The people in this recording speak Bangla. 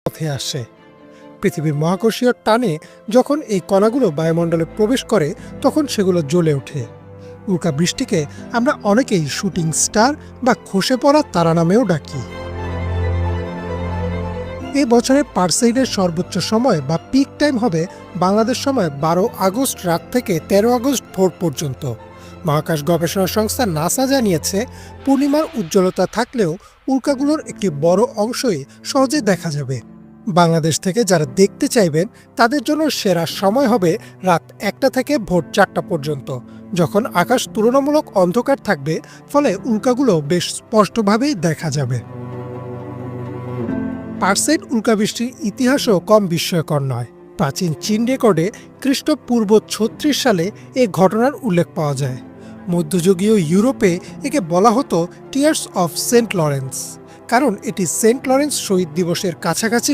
পথে আসে। পৃথিবীর মহাকর্ষীয় টানে যখন এই কণাগুলো বায়ুমণ্ডলে প্রবেশ করে তখন সেগুলো জ্বলে ওঠে। উল্কা বৃষ্টিকে আমরা অনেকেই শুটিং স্টার বা খসে পড়া তারা নামেও ডাকি। এই বছরের পারসেইডের সর্বোচ্চ সময় বা পিক টাইম হবে বাংলাদেশ সময় 12 আগস্ট রাত থেকে 13 আগস্ট ভোর পর্যন্ত। মহাকাশ গবেষণা সংস্থা নাসা জানিয়েছে, পূর্ণিমার উজ্জ্বলতা থাকলেও উল্কাগুলোর একটি বড় অংশই সহজে দেখা যাবে। বাংলাদেশ থেকে যারা দেখতে চাইবেন তাদের জন্য সেরা সময় হবে রাত 1টা থেকে ভোর 4টা পর্যন্ত, যখন আকাশ তুলনামূলক অন্ধকার থাকবে, ফলে উল্কাগুলো বেশ স্পষ্টভাবেই দেখা যাবে। পারসেইড উল্কাবৃষ্টির ইতিহাসও কম বিস্ময়কর নয়। প্রাচীন চীন রেকর্ডে খ্রিস্টপূর্ব 36 সালে এ ঘটনার উল্লেখ পাওয়া যায়। মধ্যযুগীয় ইউরোপে একে বলা হতো টিয়ার্স অফ সেন্ট লরেন্স, কারণ এটি সেন্ট লরেন্স শহীদ দিবসের কাছাকাছি